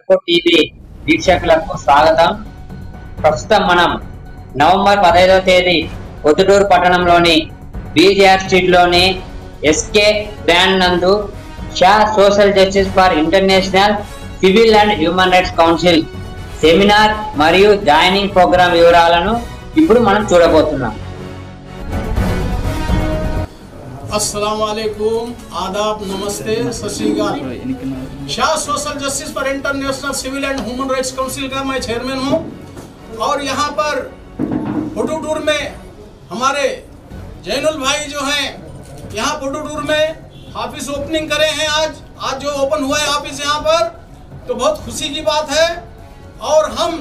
ప్రేక్షకులకు టీవీ వీక్షకులకు స్వాగతం. ప్రస్తుతం మనం నవంబర్ 15వ తేదీ పొద్దుటూరు పట్టణంలోని బీజేఆర్ స్ట్రీట్లోని ఎస్కే బ్యాండ్ నందు Shah social justice for international civil and human rights council seminar మరియు జాయినింగ్ ప్రోగ్రామ్ వివరాలను ఇప్పుడు మనం చూడబోతున్నాం. अस्सलाम वालेकुम, आदाब, नमस्ते, सत श्री अकाल। Shah social justice for international civil and human rights council का मैं चेयरमैन हूं और यहां पर पोटूटूर में हमारे जैनुल भाई जो हैं यहां पोटूटूर में ऑफिस ओपनिंग करे हैं। आज जो ओपन हुआ है ऑफिस यहां पर, तो बहुत खुशी की बात है। और हम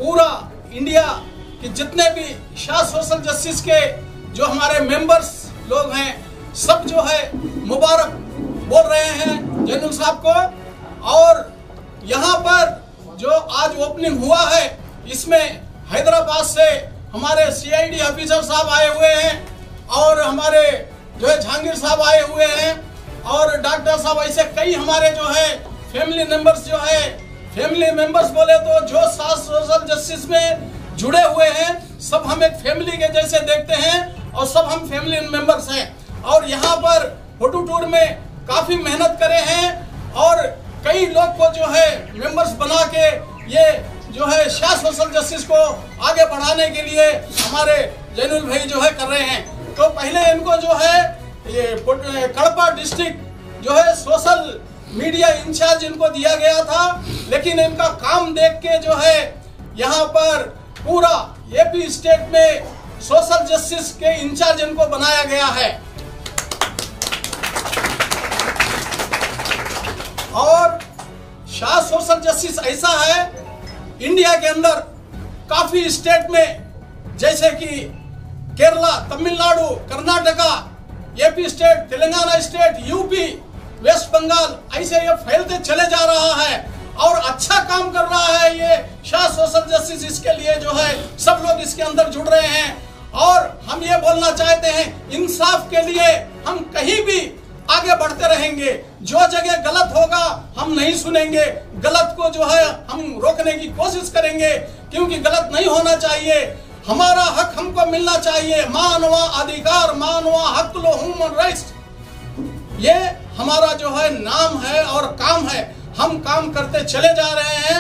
पूरा इंडिया के जितने भी शाह सोशल जस्टिस के जो हमारे मेंबर्स लोग हैं सब जो है मुबारक बोल रहे हैं जैनुल साहब को। और यहाँ पर जो आज ओपनिंग हुआ है इसमें हैदराबाद से हमारे सीआईडी ऑफिसर साहब आए हुए हैं और हमारे जो है जहांगीर साहब आए हुए हैं और डॉक्टर साहब, ऐसे कई हमारे जो है फैमिली मेंबर्स जो है, फैमिली मेंबर्स बोले तो जो शाह सोशल जस्टिस में जुड़े हुए हैं सब हम एक फैमिली के जैसे देखते हैं और सब हम फैमिली मेंबर्स हैं। और यहाँ पर पोटूटूर में काफ़ी मेहनत करे हैं और कई लोग को जो है मेंबर्स बना के ये जो है शाह सोशल जस्टिस को आगे बढ़ाने के लिए हमारे जैनुल भाई जो है कर रहे हैं। तो पहले इनको जो है ये कड़पा डिस्ट्रिक्ट जो है सोशल मीडिया इंचार्ज इनको दिया गया था, लेकिन इनका काम देख के जो है यहाँ पर पूरा एपी स्टेट में सोशल जस्टिस के इंचार्ज इनको बनाया गया है। और शाह सोशल जस्टिस ऐसा है इंडिया के अंदर काफी स्टेट में, जैसे कि Kerala, Tamil Nadu, Karnataka, AP state, Telangana state, UP, west Bengal, ऐसे ये फैलते चले जा रहा है और अच्छा काम कर रहा है ये शाह सोशल जस्टिस। इसके लिए जो है सब लोग इसके अंदर जुड़ रहे हैं और हम ये बोलना चाहते हैं इंसाफ के लिए हम कहीं भी आगे बढ़ते रहेंगे। जो जगह गलत होगा हम नहीं सुनेंगे, गलत को जो है हम रोकने की कोशिश करेंगे, क्योंकि गलत नहीं होना चाहिए। हमारा हक हमको मिलना चाहिए। मानव अधिकार, मानव हक लो, ह्यूमन राइट्स, ये हमारा जो है नाम है और काम है। हम काम करते चले जा रहे हैं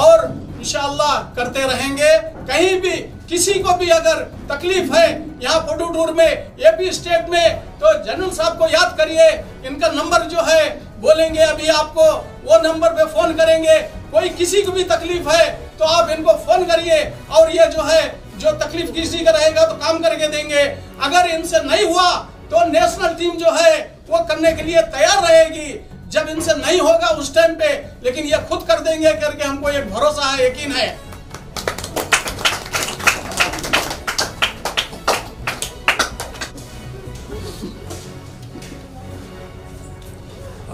और इंशाअल्लाह करते रहेंगे। कहीं भी किसी को भी अगर तकलीफ है यहाँ पोटूटूर में, एपी स्टेट में, तो जैनुल साहब को याद करिए। इनका नंबर जो है बोलेंगे अभी आपको, वो नंबर पे फोन करेंगे। कोई किसी को भी तकलीफ है तो आप इनको फोन करिए और ये जो है जो तकलीफ किसी का रहेगा तो काम करके देंगे। अगर इनसे नहीं हुआ तो नेशनल टीम जो है वो करने के लिए तैयार रहेगी जब इनसे नहीं होगा उस टाइम पे, लेकिन ये खुद कर देंगे करके हमको एक भरोसा है, यकीन है।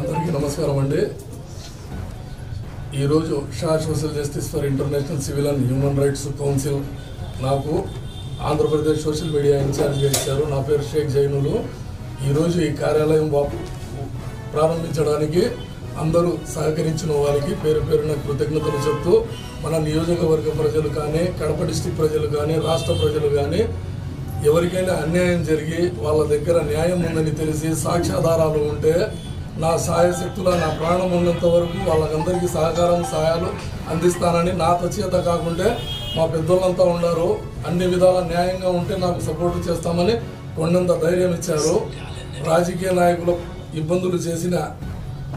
అందరికీ నమస్కారం అండి. ఈరోజు Shah social justice for international civil and human rights council నాకు ఆంధ్రప్రదేశ్ సోషల్ మీడియా ఇన్ఛార్జ్గా ఇచ్చారు. నా పేరు షేక్ జైనులు. ఈరోజు ఈ కార్యాలయం ప్రారంభించడానికి అందరూ సహకరించిన వారికి పేరు పేరున కృతజ్ఞతలు చెప్తూ, మన నియోజకవర్గ ప్రజలు కానీ, కడప డిస్టిక్ ప్రజలు కానీ, రాష్ట్ర ప్రజలు కానీ ఎవరికైనా అన్యాయం జరిగి వాళ్ళ దగ్గర న్యాయం ఉందని తెలిసి సాక్ష్యాధారాలు ఉంటే నా సాయశక్తుల, నా ప్రాణం ఉన్నంత వరకు వాళ్ళకందరికీ సహాయాలు అందిస్తానని, నా తచేత కాకుంటే మా పెద్దోళ్ళంతా ఉన్నారు, అన్ని విధాల న్యాయంగా ఉంటే నాకు సపోర్ట్ చేస్తామని కొండంత ధైర్యం ఇచ్చారు. రాజకీయ నాయకులు ఇబ్బందులు చేసిన,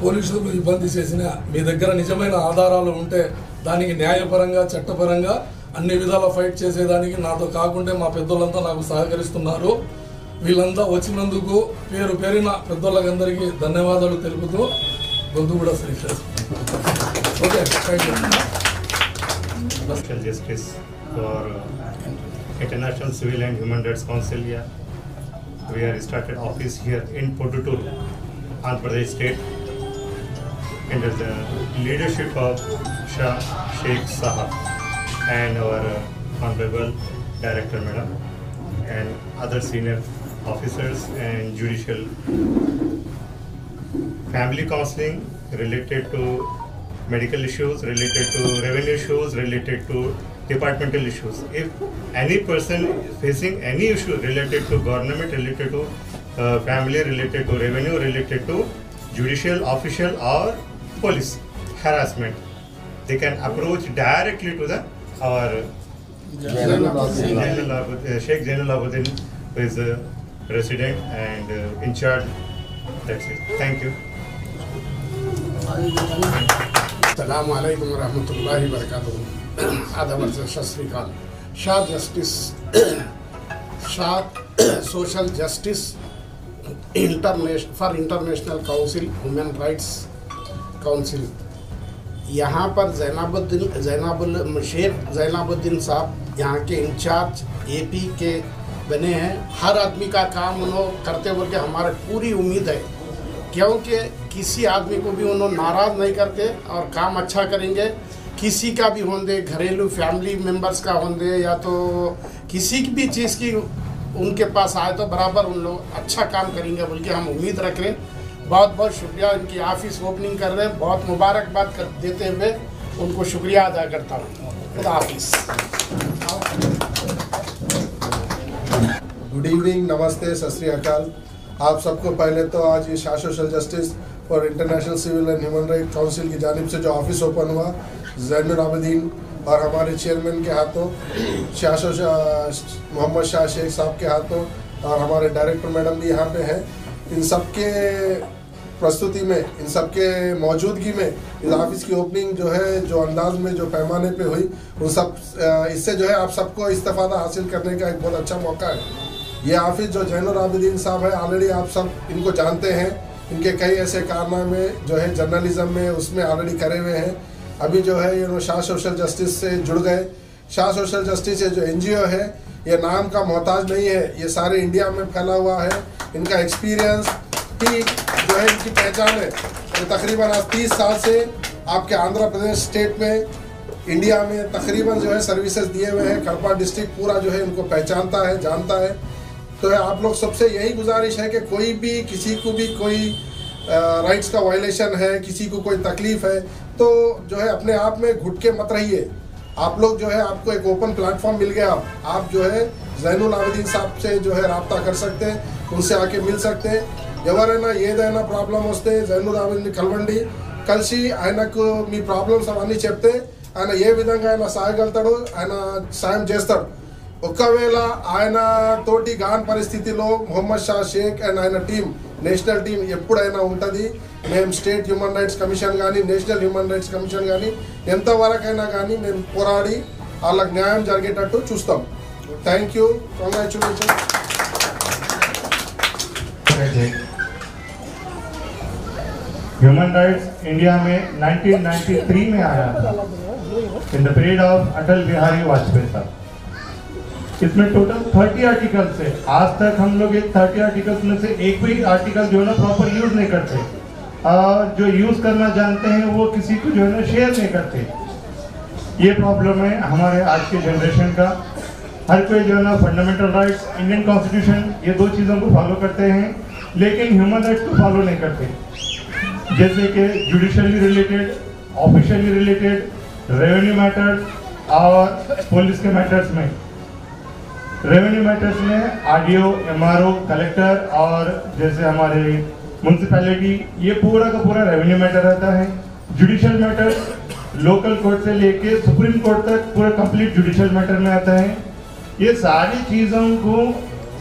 పోలీసులు ఇబ్బంది చేసిన, మీ దగ్గర నిజమైన ఆధారాలు ఉంటే దానికి న్యాయపరంగా, చట్టపరంగా అన్ని విధాల ఫైట్ చేసేదానికి నాతో కాకుంటే మా పెద్దోళ్ళంతా నాకు సహకరిస్తున్నారు. వీళ్ళంతా వచ్చినందుకు పేరు పేరిన పెద్దోళ్ళకందరికీ ధన్యవాదాలు తెలుపుతూ గొంతు కూడా సరిగ్గా okay. Social Justice for International Civil and Human Rights Council. Yeah, we are started office here in Potutur, Andhra Pradesh state, under the leadership of Shah Sheikh Sahab and our honorable director madam and other senior officers and judicial family counseling related to medical issues, related to revenue issues, related to departmental issues. If any person facing any issue related to government, related to family, related to revenue, related to judicial, official or police harassment, they can approach directly to our Sheikh Zainul Abidin, who is the president and in charge. That's it. Thank you. Assalamu alaikum wa rahmatullahi wa barakatuh. Adab Shat Sri Akal. Shah Social Justice International Council, Human Rights Council. यहाँ पर शेख ज़ैनाबुद्दीन साहब यहाँ के in charge AP के बने हैं। हर आदमी का काम उन्होंने करते बोल के हमारे पूरी उम्मीद है, क्योंकि किसी आदमी को भी उन्होंने नाराज़ नहीं करते और काम अच्छा करेंगे। किसी का भी होंगे, घरेलू फैमिली मेंबर्स का होंगे या तो किसी की भी चीज़ की उनके पास आए तो बराबर उन लोग अच्छा काम करेंगे बोल के हम उम्मीद रख रहे हैं। बहुत बहुत शुक्रिया। इनकी ऑफिस ओपनिंग कर रहे हैं, बहुत मुबारकबाद देते हुए उनको शुक्रिया अदा करता हूँ। खुदा हाफिज़। गुड इवनिंग, नमस्ते, सत श्री अकाल। आप सबको पहले तो आज ये Shah social justice for international civil and human right council की जानिब से जो ऑफिस ओपन हुआ, ज़ैनुल आबिदीन और हमारे चेयरमैन के हाथों, मोहम्मद शाह शेख साहब के हाथों और हमारे डायरेक्टर मैडम भी यहाँ पे हैं, इन सब के प्रस्तुति में, इन सब के मौजूदगी में इस ऑफिस की ओपनिंग जो है, जो अंदाज में, जो पैमाने पे हुई, वो सब इससे जो है आप सबको इस्तेफादा हासिल करने का एक बहुत अच्छा मौका है। ये ऑफिस जो ज़ैनुल आबिदीन साहब है, ऑलरेडी आप सब इनको जानते हैं। इनके कई ऐसे कारनामे जो है जर्नलिज्म में उसमें ऑलरेडी करे हुए हैं। अभी जो है ये शाह सोशल जस्टिस से जुड़ गए। शाह सोशल जस्टिस ये जो NGO है, ये नाम का मोहताज नहीं है, ये सारे इंडिया में फैला हुआ है। इनका एक्सपीरियंस ही जो है इनकी पहचान है। तो तकरीबन आज 30 साल से आपके आंध्र प्रदेश स्टेट में, इंडिया में तकरीबन जो है सर्विसेज दिए हुए हैं। कड़पा डिस्ट्रिक्ट पूरा जो है इनको पहचानता है, जानता है। तो आप लोग सबसे यही गुजारिश है कि कोई भी किसी को भी कोई राइट्स का वायलेशन है, किसी को कोई तकलीफ है, तो जो है अपने आप में घुट के मत रहिए। आप लोग जो है, आपको एक ओपन प्लेटफॉर्म मिल गया, आप जो है ज़ैनुल आबिदीन साहब से जो है रब्ता कर सकते हैं, उनसे आके मिल सकते हैं। ఎవరైనా ఏదైనా ప్రాబ్లం వస్తే జైనుల్ ఆబిదీన్ కలవండి, కలిసి ఆయనకు మీ ప్రాబ్లమ్స్ అవన్నీ చెప్తే ఆయన ఏ విధంగా ఆయన సాయగలుగుతాడో ఆయన సాయం చేస్తాడు. ఒకవేళ ఆయన తోటి గాన్ పరిస్థితిలో మొహమ్మద్ షా షేక్ అండ్ ఆయన టీం, నేషనల్ టీం ఎప్పుడైనా ఉంటుంది. మేము స్టేట్ హ్యూమన్ రైట్స్ కమిషన్ కానీ, నేషనల్ హ్యూమన్ రైట్స్ కమిషన్ కానీ ఎంతవరకైనా కానీ మేము పోరాడి వాళ్ళకి న్యాయం జరిగేటట్టు చూస్తాం. Thank you, congratulations. Human rights India में 1993 में आया था, in the period of Atal Bihari Vajpayee साहब। इसमें टोटल 30 आर्टिकल्स है। आज तक हम लोग एक 30 आर्टिकल्स में से एक भी आर्टिकल जो है ना प्रॉपर यूज नहीं करते, और जो यूज करना जानते हैं वो किसी को जो है ना शेयर नहीं करते। ये प्रॉब्लम है हमारे आज के जनरेशन का। हर कोई जो है ना फंडामेंटल राइट्स, इंडियन कॉन्स्टिट्यूशन, ये दो चीज़ों को फॉलो करते हैं, लेकिन ह्यूमन राइट्स को फॉलो नहीं करते। जैसे कि judicially related, officially related, revenue matters और पुलिस के मैटर्स में। रेवेन्यू मैटर्स में RDO, MRO, कलेक्टर और जैसे हमारे म्यूनसिपैलिटी, ये पूरा का पूरा रेवेन्यू मैटर रहता है। जुडिशियल मैटर लोकल कोर्ट से लेके सुप्रीम कोर्ट तक पूरा कंप्लीट जुडिशियल मैटर में आता है। ये सारी चीज़ों को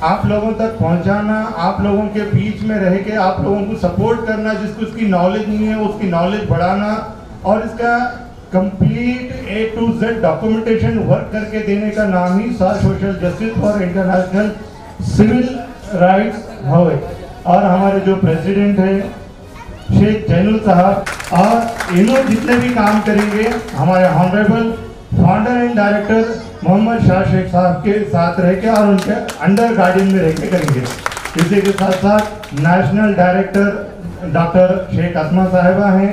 आप लोगों तक पहुंचाना, आप लोगों के बीच में रह के आप लोगों को सपोर्ट करना, जिसको उसकी नॉलेज नहीं है उसकी नॉलेज बढ़ाना, और इसका complete A to Z documentation work करके देने का नाम ही Shah social justice for international civil rights है। और हमारे जो प्रेसिडेंट है शेख जैनुल साहब, और इन्होंने जितने भी काम करेंगे हमारे honourable founder and director Mohammed Shah Sheikh साहब के साथ रह के और उनके अंडर गार्डियन में रह के करेंगे। इसी के साथ साथ नेशनल डायरेक्टर डॉक्टर शेख अस्मा साहिबा हैं,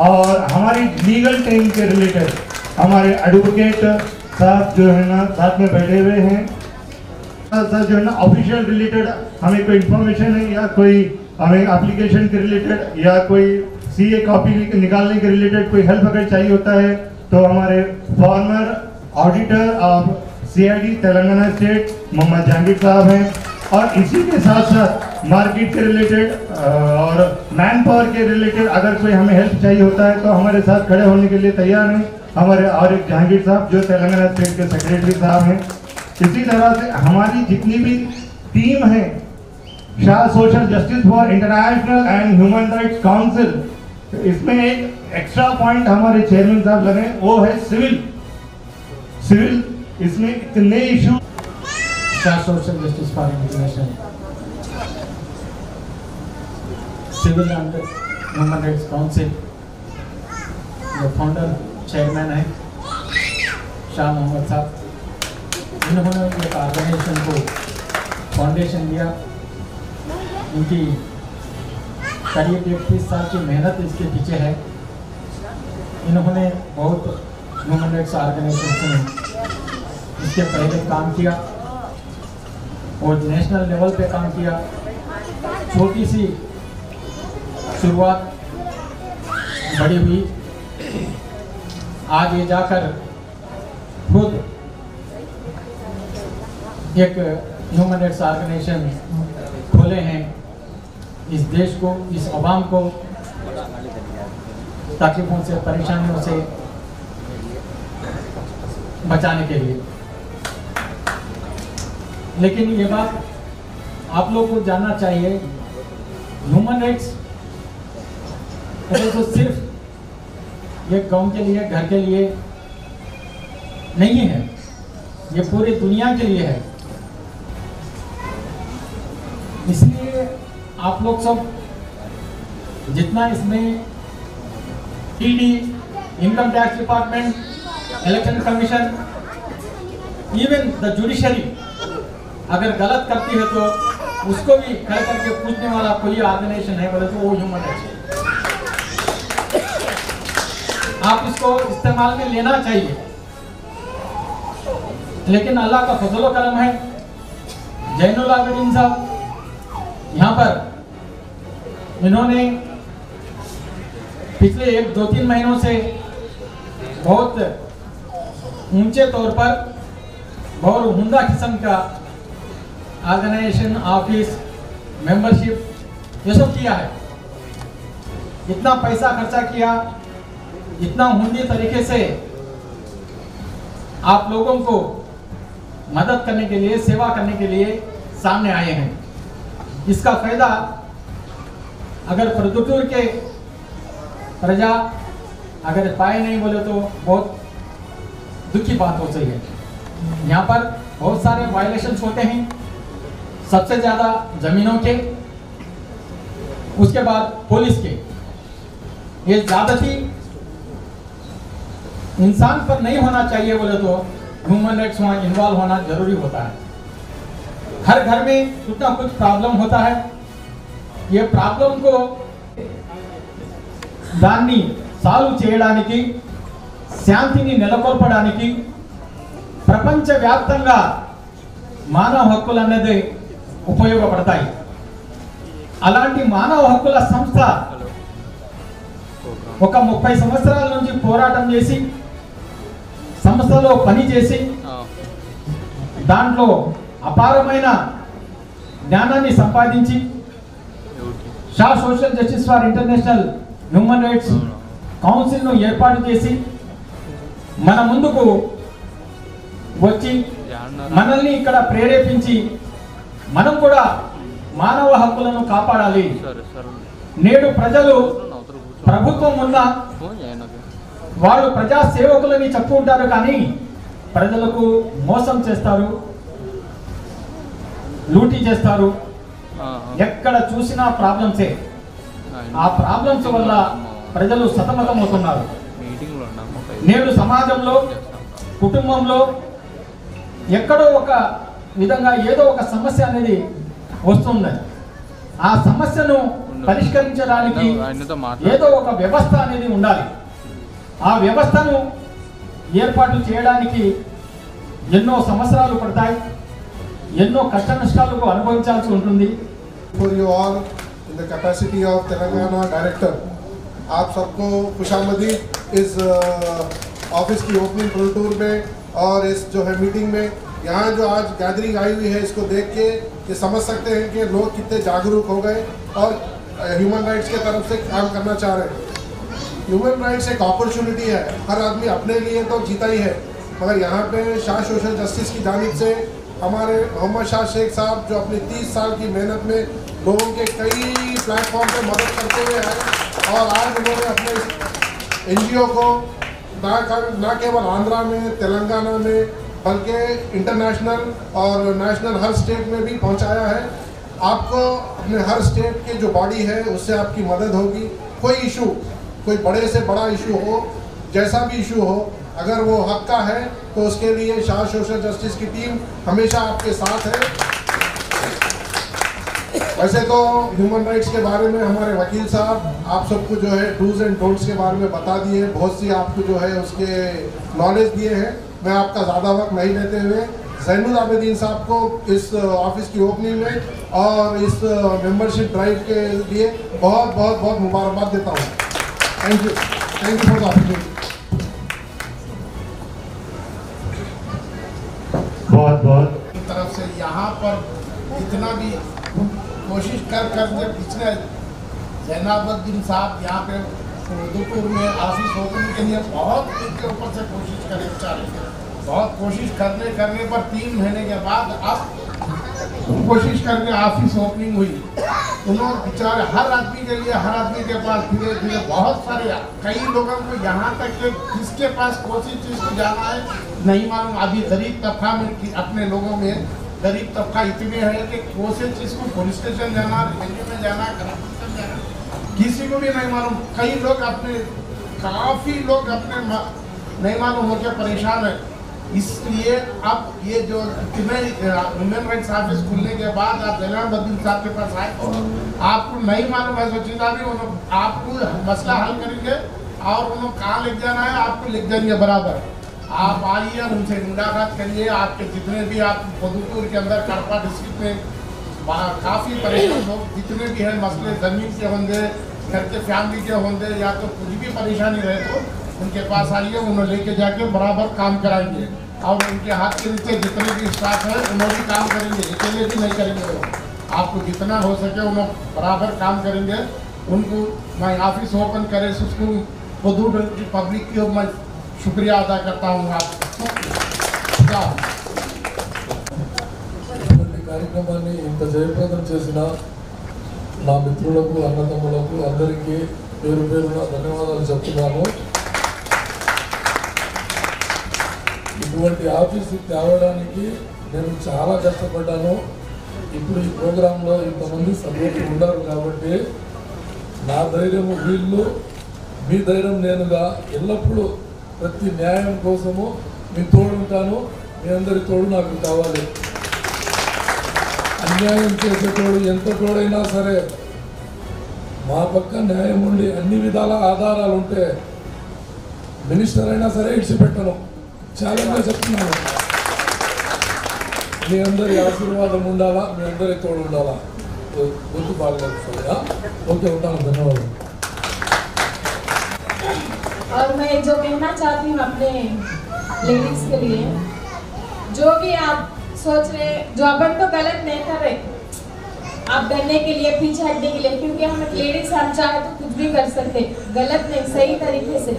और हमारी लीगल टीम के रिलेटेड हमारे एडवोकेट साहब जो है ना साथ में बैठे हुए हैं। साथ जो है ना ऑफिशियल रिलेटेड हमें कोई इंफॉर्मेशन है या कोई हमें एप्लीकेशन के रिलेटेड या कोई सीए कॉपी निकालने के रिलेटेड कोई हेल्प अगर चाहिए होता है तो हमारे former auditor of CID Telangana state Mohammed Jahangir साहब हैं। और इसी के साथ साथ मार्केट के रिलेटेड और मैन पावर के रिलेटेड अगर कोई हमें हेल्प चाहिए होता है तो हमारे साथ खड़े होने के लिए तैयार हैं हमारे और एक जहांगीर साहब जो तेलंगाना स्टेट के सेक्रेटरी साहब हैं। इसी तरह से हमारी जितनी भी टीम है Shah social justice for international and human rights council, इसमें एक एक्स्ट्रा पॉइंट हमारे चेयरमैन साहब लगे वो है सिविल इसमें इतने issue Shah social justice for international civil and human rights council जो फाउंडर चेयरमैन है शाह मोहम्मद साहब, इन्होंने एक ऑर्गेनाइजेशन को फाउंडेशन दिया। इनकी करीब 30 साल की मेहनत इसके पीछे है। इन्होंने बहुत ह्यूमन राइट्स ऑर्गेनाइजेशन में इसके पहले काम किया और नेशनल लेवल पे काम किया। छोटी सी शुरुआत बड़ी हुई, आगे जाकर खुद एक ह्यूमन राइट्स ऑर्गेनाइजेशन खोले हैं इस देश को, इस अवाम को तकलीफों से परेशानियों से बचाने के लिए। लेकिन ये बात आप लोग को जानना चाहिए, ह्यूमन राइट्स तो सिर्फ एक गांव के लिए, घर के लिए नहीं है, ये पूरी दुनिया के लिए है। इसलिए आप लोग सब जितना इसमें ED, income tax department, election commission, even the judiciary अगर गलत करती है तो उसको भी खड़े करके पूछने वाला कोई ऑर्गेनाइजेशन है बोले तो वो ह्यूमन राइट्स है। आप इसको इस्तेमाल में लेना चाहिए। लेकिन अल्लाह का फजल करम है, जैनुल आबिदीन साहब यहाँ पर इन्होंने पिछले 1-2-3 महीनों से बहुत ऊंचे तौर पर बहुत उम्दा किस्म का ऑर्गेनाइजेशन, ऑफिस, मेंबरशिप ये सब किया है। इतना पैसा खर्चा किया, इतना उम्दी तरीके से आप लोगों को मदद करने के लिए, सेवा करने के लिए सामने आए हैं। इसका फायदा अगर प्रदुटूर के प्रजा अगर पाए नहीं बोले तो बहुत दुखी बात हो सही है। यहाँ पर बहुत सारे वायलेशंस होते हैं, सबसे ज्यादा जमीनों के, उसके बाद पुलिस के। ये ज्यादती इंसान पर नहीं होना चाहिए बोले तो ह्यूमन राइट्स वहाँ इन्वॉल्व होना जरूरी होता है। हर घर में कुछ ना कुछ प्रॉब्लम होता है। ये प्रॉब्लम को దాన్ని సాల్వ్ చేయడానికి, శాంతిని నెలకొల్పడానికి ప్రపంచవ్యాప్తంగా మానవ హక్కులు అనేది ఉపయోగపడతాయి. అలాంటి మానవ హక్కుల సంస్థ ఒక 30 సంవత్సరాల నుంచి పోరాటం చేసి సంస్థలో పని చేసి దాంట్లో అపారమైన జ్ఞానాన్ని సంపాదించి Shah social justice for international human rights council ను ఏర్పాటు చేసి మన ముందుకు వచ్చి మనల్ని ఇక్కడ ప్రేరేపించి మనం కూడా మానవ హక్కులను కాపాడాలి. నేడు ప్రజలు ప్రభుత్వం ఉన్న వాళ్ళు ప్రజా సేవకులని చెప్పుకుంటారు కానీ ప్రజలకు మోసం చేస్తారు, లూటీ చేస్తారు. ఎక్కడ చూసినా ప్రాబ్లమ్సే. ఆ ప్రాబ్లమ్స్ వల్ల ప్రజలు సతమతమవుతున్నారు. నేడు సమాజంలో, కుటుంబంలో ఎక్కడో ఒక విధంగా ఏదో ఒక సమస్య అనేది వస్తుంది. ఆ సమస్యను పరిష్కరించడానికి ఏదో ఒక వ్యవస్థ అనేది ఉండాలి. ఆ వ్యవస్థను ఏర్పాటు చేయడానికి ఎన్నో సంవత్సరాలు పడతాయి, ఎన్నో కష్ట నష్టాలకు అనుభవించాల్సి ఉంటుంది. For you all in the capacity of Telangana Director, आप सबको खुशामदीद इस ऑफिस की ओपनिंग टूर में और इस जो है मीटिंग में। यहाँ जो आज गैदरिंग आई हुई है, इसको देख के ये समझ सकते हैं कि लोग कितने जागरूक हो गए और ह्यूमन राइट्स के तरफ से काम करना चाह रहे हैं। ह्यूमन राइट्स एक अपॉर्चुनिटी है, हर आदमी अपने लिए तो जीता ही है, मगर यहाँ पे शाह सोशल जस्टिस की जानिब से हमारे मोहम्मद शाह शेख साहब जो अपनी 30 साल की मेहनत में लोगों के कई प्लेटफॉर्म पे मदद करते हुए हैं और आज उन्होंने अपने NGO को ना केवल आंध्रा में, तेलंगाना में, बल्कि इंटरनेशनल और नेशनल हर स्टेट में भी पहुंचाया है। आपको अपने हर स्टेट के जो बॉडी है उससे आपकी मदद होगी। कोई इशू, कोई बड़े से बड़ा इशू हो, जैसा भी इशू हो, अगर वो हक का है तो उसके लिए शाह सोशल जस्टिस की टीम हमेशा आपके साथ है। वैसे तो ह्यूमन राइट्स के बारे में हमारे वकील साहब आप सबको जो है डूज एंड डोंट्स के बारे में बता दिए, बहुत सी आपको जो है उसके नॉलेज दिए हैं। मैं आपका ज़्यादा वक्त नहीं लेते हुए ज़ैनुल आबिदीन साहब को इस ऑफिस की ओपनिंग में और इस मेंबरशिप ड्राइव के लिए बहुत बहुत बहुत मुबारकबाद देता हूँ। Thank you for the opportunity. बहुत बहुत तरफ से यहाँ पर जितना भी कोशिश कर पिछले जैनाबुद्दीन साहब यहाँ पे उदयपुर में ऑफिस ओपनिंग के लिए बहुत उनके ऊपर से कोशिश करने चाहे, बहुत कोशिश करने पर 3 महीने के बाद अब कोशिश करके ऑफिस ओपनिंग हुई। उन्होंने बेचारे हर आदमी के लिए, हर आदमी के पास धीरे धीरे बहुत सारे कई लोगों को यहाँ तक कि किसके पास कौन सी चीज़ को जाना है नहीं मालूम। अभी गरीब तबका में अपने लोगों में गरीब तबका इतने है कि कौन सी चीज़ को पुलिस स्टेशन जाना, रेलवे में जाना, कलेक्टर जाना, किसी को भी नहीं मालूम। कई लोग अपने, काफ़ी लोग अपने नहीं मालूम होकर परेशान है। इसलिए अब ये जो ह्यूमन राइट्स ऑफिस खुलने के बाद आप जैनाबुद्दीन साहब के पास आए, आपको नहीं मालूम है सोचिंदा भी आपको मसला हल करेंगे और उन्होंने कहाँ लिख जाना है आपको लिख देंगे बराबर। आप आइए और उनसे मुलाकात करिए। आपके जितने भी आप उदयपुर के अंदर कड़पा डिस्ट्रिक्ट में काफ़ी परेशान लोग जितने भी हैं, मसले ज़मीन के होंगे, घर के फैमिली के होंगे, या तो कुछ भी परेशानी रहे तो उनके पास आइए, उन्हें लेके जाके बराबर काम कराएंगे और उनके हाथ के नीचे जितने भी स्टाफ है उन्हें भी काम करेंगे, अकेले भी नहीं करेंगे वो। आपको जितना हो सके उन्हें बराबर काम करेंगे। उनको मैं ऑफिस ओपन करे उसको उदयपुर की पब्लिक की मैं शुक्रिया अदा करता हूँ। కార్యక్రమాన్ని ఇంత జయప్రదం చేసిన నా మిత్రులకు, అన్నదమ్ములకు అందరికీ పేరు పేరున ధన్యవాదాలు చెప్తున్నాను. ఇటువంటి ఆఫీసు తేవడానికి నేను చాలా కష్టపడ్డాను. ఇప్పుడు ఈ ప్రోగ్రాంలో ఇంతమంది సభ్యులు ఉన్నారు కాబట్టి నా ధైర్యము వీళ్ళు, మీ ధైర్యం నేనుగా ఎల్లప్పుడూ ప్రతి న్యాయం కోసము మీ తోడుంటాను. మీ అందరి తోడు నాకు కావాలి. అన్యాయం చేసేటోడు ఎంత తోడైనా సరే మా పక్క న్యాయం ఉండి అన్ని విధాల ఆధారాలు ఉంటే మినిస్టర్ అయినా సరే ఇడిచిపెట్టను. ఛాలెంజ్గా చెప్తున్నాను. మీ అందరి ఆశీర్వాదం ఉండాలా, మీ అందరి తోడు ఉండాలా. గుర్తు బాగా ఓకే, ఉంటాను. ధన్యవాదాలు. और मैं जो कहना चाहती हूँ अपने लेडीज के लिए, जो भी आप सोच रहे, जो अपन तो गलत नहीं कर रहे, आप डरने के लिए, पीछे हटने के लिए, क्योंकि हम लेडीज हम चाहे तो कुछ भी कर सकते, गलत नहीं, सही तरीके से।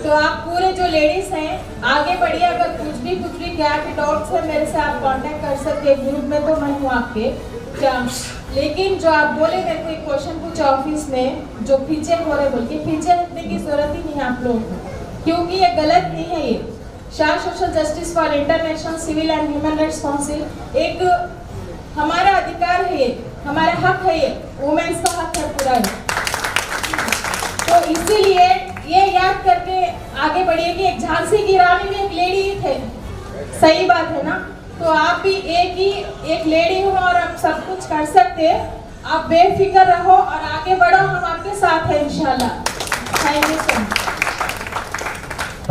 तो आप पूरे जो लेडीज हैं आगे बढ़िए। अगर कुछ भी क्या के डाउट्स है मेरे से आप कांटेक्ट कर सकते, ग्रुप में तो मैं हूँ आपके क्या। लेकिन जो आप बोले मेरे को एक क्वेश्चन पूछे ऑफिस में, जो पीछे हो रहे बोल के, पीछे हटने की जरूरत ही नहीं है आप लोग, क्योंकि ये गलत नहीं है। ये Shah social justice for international civil and human rights council एक हमारा अधिकार है, ये हमारा हक है, ये वुमेन्स का हक है पूरा है। तो इसीलिए ये याद करके आगे बढ़िए कि एक झांसी की रानी में एक लेडी थे, सही बात है ना। तो आप भी एक लेडी हो और आप सब कुछ कर सकते हैं। आप बेफिक्र रहो और आगे बढ़ो, हम आपके साथ हैं इंशाल्लाह। Thank you so much.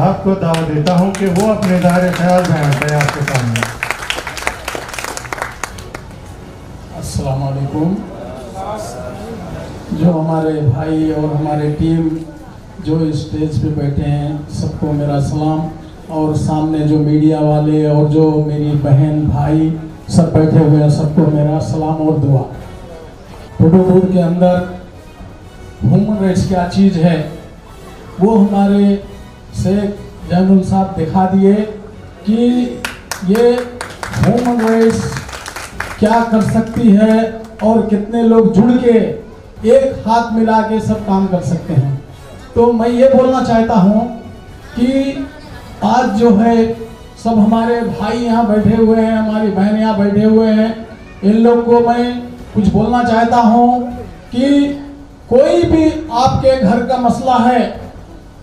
आपको दावा देता हूं कि वो अपने दायरे ख्याल बयान करें आपके सामने। अस्सलाम वालेकुम। जो हमारे भाई और हमारे टीम जो स्टेज पे बैठे हैं सबको मेरा सलाम, और सामने जो मीडिया वाले और जो मेरी बहन भाई सब बैठे हुए हैं सबको मेरा सलाम और दुआ। पुडुचेरी के अंदर ह्यूमन राइट्स क्या चीज़ है वो हमारे शेख जैनुल साहब दिखा दिए कि ये ह्यूमन राइट्स क्या कर सकती है और कितने लोग जुड़ के एक हाथ मिला के सब काम कर सकते हैं। तो मैं ये बोलना चाहता हूँ कि आज जो है सब हमारे भाई यहाँ बैठे हुए हैं, हमारी बहन यहाँ बैठे हुए हैं, इन लोग को मैं कुछ बोलना चाहता हूँ कि कोई भी आपके घर का मसला है,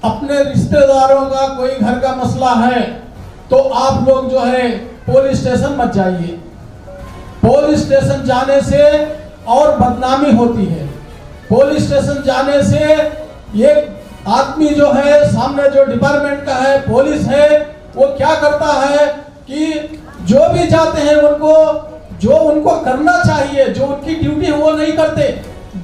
अपने रिश्तेदारों का कोई घर का मसला है, तो आप लोग जो है पुलिस स्टेशन मत जाइए। पुलिस स्टेशन जाने से और बदनामी होती है। पुलिस स्टेशन जाने से ये आदमी जो है सामने जो डिपार्टमेंट का है, पुलिस है, वो क्या करता है कि जो भी जाते हैं उनको जो उनको करना चाहिए, जो उनकी ड्यूटी है वो नहीं करते,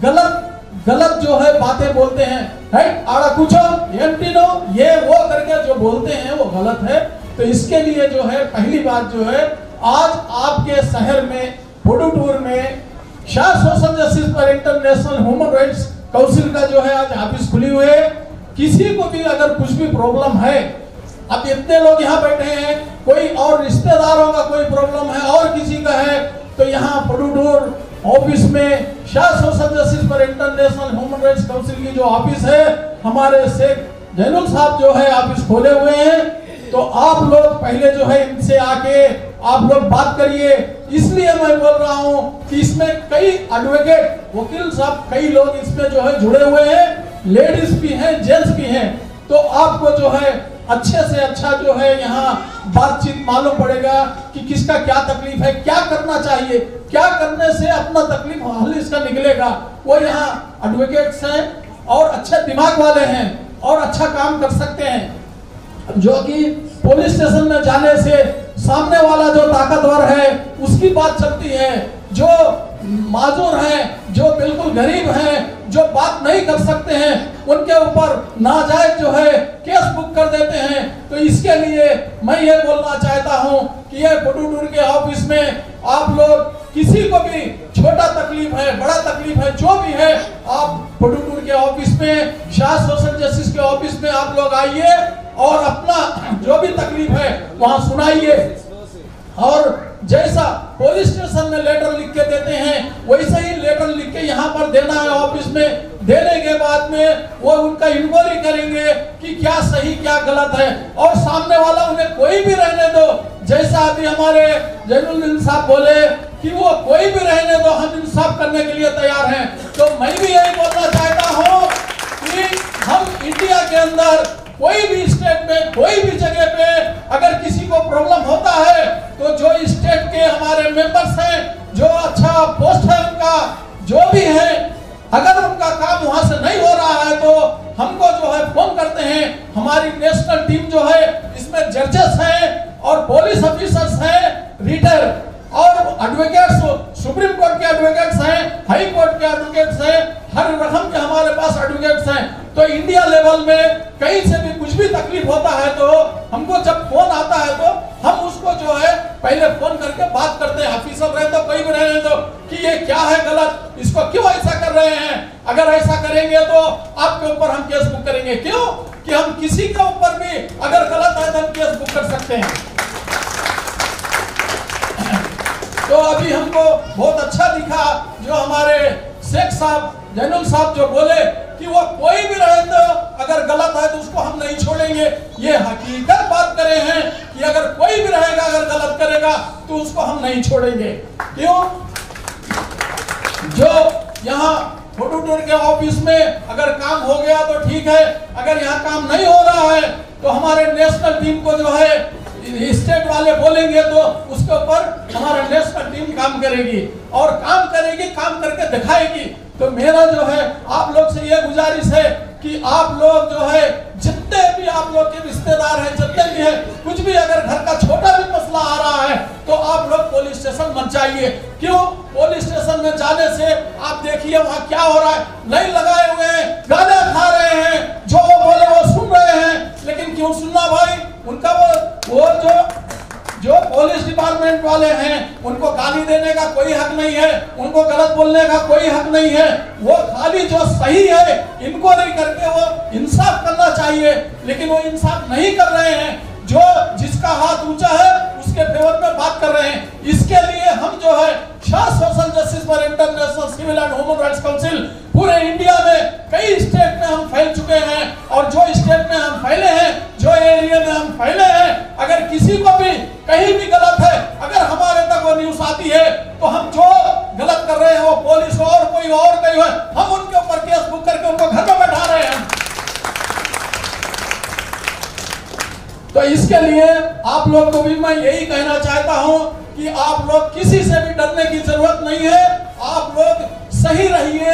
गलत जो है बातें बोलते हैं, राइट, आड़ा कुछ एंटीनो ये वो करके जो बोलते हैं वो गलत है। तो इसके लिए जो है पहली बात जो है आज आपके शहर में पुडुचेरी में Shah social justice for international human rights council का जो है आज ऑफिस खुली हुई है। किसी को भी अगर कुछ भी प्रॉब्लम है, अब इतने लोग यहाँ बैठे हैं, कोई और रिश्तेदारों का कोई प्रॉब्लम है और किसी का है, तो यहाँ पुडुचेरी ऑफिस में Shah social justice for international human rights council की जो ऑफिस है, हमारे शेख जैनुल साहब जो है ऑफिस खोले हुए हैं। तो आप लोग पहले जो है इनसे आके आप लोग बात करिए। इसलिए मैं बोल रहा हूँ कि इसमें कई एडवोकेट वकील साहब कई लोग इसमें जो है जुड़े हुए हैं, लेडीज भी हैं, जेंट्स भी हैं। तो आपको जो है अच्छे से अच्छा जो है यहाँ बातचीत मालूम पड़ेगा कि किसका क्या तकलीफ है, क्या करना चाहिए, क्या करने से अपना तकलीफ हल इसका निकलेगा। वो यहाँ एडवोकेट्स हैं और अच्छे दिमाग वाले हैं और अच्छा काम कर सकते हैं, जो कि पुलिस स्टेशन में जाने से सामने वाला जो ताकतवर है उसकी बात चलती है, जो माजूर हैं, जो बिल्कुल गरीब हैं, जो बात नहीं कर सकते हैं, उनके ऊपर नाजायज जो है केस बुक कर देते हैं। तो इसके लिए मैं ये बोलना चाहता हूँ कि ये पुडुचेरी के ऑफिस में आप लोग किसी को भी छोटा तकलीफ है, बड़ा तकलीफ है, जो भी है, आप पुडुचेरी के ऑफिस में शाह सोशल जस्टिस के ऑफिस में आप लोग आइए और अपना जो भी तकलीफ है वहां सुनाइए। और जैसा पुलिस स्टेशन में लेटर लिख के देते हैं वैसे ही लेटर लिख के यहाँ पर देना है ऑफिस में। देने के बाद में वो उनका इंक्वायरी करेंगे कि क्या सही क्या गलत है, और सामने वाला उन्हें कोई भी रहने दो। जैसा अभी हमारे जैनुल साहब बोले कि वो कोई भी रहने दो, हम इंसाफ करने के लिए तैयार हैं। तो मैं भी यही बोलना चाहता हूँ कि हम इंडिया के अंदर कोई भी स्टेट में कोई भी जगह पे अगर किसी को प्रॉब्लम होता है तो जो स्टेट के हमारे मेंबर्स हैं, जो अच्छा पोस्ट है उनका, जो भी है, अगर उनका काम वहां से नहीं हो रहा है तो हमको जो है फोन करते हैं। हमारी नेशनल टीम जो है इसमें जजेस हैं और पुलिस ऑफिसर्स हैं, रिटायर और एडवोकेट्स, सुप्रीम कोर्ट के एडवोकेट्स हैं, हाई कोर्ट के एडवोकेट्स हैं, हर रकम के हमारे पास एडवोकेट्स हैं। तो इंडिया लेवल में कहीं से भी कुछ भी तकलीफ होता है तो हमको जब फोन आता है तो हम उसको जो है पहले फोन करके बात करते हैं, ऑफिसर रहे तो कोई भी रहे तो, कि ये क्या है गलत, इसको क्यों ऐसा कर रहे हैं, अगर ऐसा करेंगे तो आपके ऊपर हम केस बुक करेंगे। क्यों कि हम किसी के ऊपर भी अगर गलत है तो हम केस बुक कर सकते हैं। तो अभी हमको बहुत अच्छा दिखा जो हमारे शेख साहब जैनुल साहब जो बोले कि वो कोई भी रहे तो अगर गलत है तो उसको हम नहीं छोड़ेंगे। ये हकीकत बात करे हैं कि अगर कोई भी रहेगा अगर गलत करेगा तो उसको हम नहीं छोड़ेंगे। क्यों? जो यहाँ पुडुचेरी के ऑफिस में अगर काम हो गया तो ठीक है, अगर यहाँ काम नहीं हो रहा है तो हमारे नेशनल टीम को जो है स्टेट वाले बोलेंगे तो उसके ऊपर हमारा नेशनल टीम काम करेगी और काम करेगी, काम करके दिखाएगी। तो मेरा जो है आप लोग से ये गुजारिश है कि आप लोग जो है जितने भी आप लोग के रिश्तेदार हैं, जितने भी हैं, कुछ भी अगर घर का छोटा भी मसला आ रहा है तो आप लोग पुलिस स्टेशन मत जाइए। क्यों? पुलिस स्टेशन में जाने से आप देखिए वहाँ क्या हो रहा है, लाइन लगाए हुए हैं, गाना खा रहे हैं, जो वो सुनना भाई, उनका वो जो पुलिस डिपार्टमेंट वाले हैं उनको गाली देने का कोई हक नहीं है, उनको गलत बोलने का कोई हक नहीं है। वो खाली जो सही है इनको नहीं करके वो इंसाफ करना चाहिए, लेकिन वो इंसाफ नहीं कर रहे हैं। जो जिसका हाथ ऊंचा है उसके फेवर में बात कर रहे हैं। इसके लिए हम जो है Shah social justice for international civil and human rights council पूरे इंडिया में कई स्टेट में हम फैल चुके हैं, और जो स्टेट में हम फैले हैं, जो एरिया में हम फैले हैं, अगर किसी को भी कहीं भी गलत है, अगर हमारे तक वो न्यूज आती है तो हम जो गलत कर रहे हैं वो पुलिस और कोई और कहीं है, हम उनके ऊपर केस बुक करके उनको घर में बैठा रहे हैं। तो इसके लिए आप लोग को भी मैं यही कहना चाहता हूं कि आप लोग किसी से भी डरने की जरूरत नहीं है। आप लोग सही रहिए,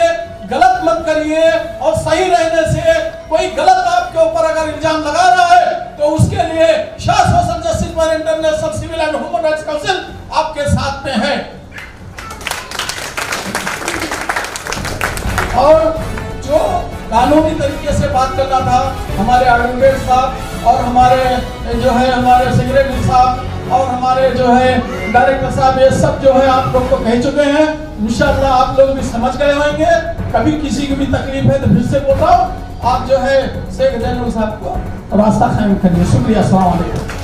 गलत मत करिए, और सही रहने से कोई गलत आपके ऊपर अगर इल्जाम लगा रहा है तो उसके लिए Shah social justice for international civil and human rights council आपके साथ में है। और जो कानूनी तरीके से बात करना था, हमारे एडवोकेट साहब और हमारे जो है हमारे सेक्रेटरी साहब और हमारे जो है डायरेक्टर साहब, ये सब जो है आप लोग को कह चुके हैं। इंशाअल्लाह आप लोग भी समझ गए होंगे। कभी किसी की भी तकलीफ है तो फिर से बोल रहा हूँ, आप जो है शेख जैनुल साहब को रास्ता कायम करिए। शुक्रिया, अस्सलाम वालेकुम।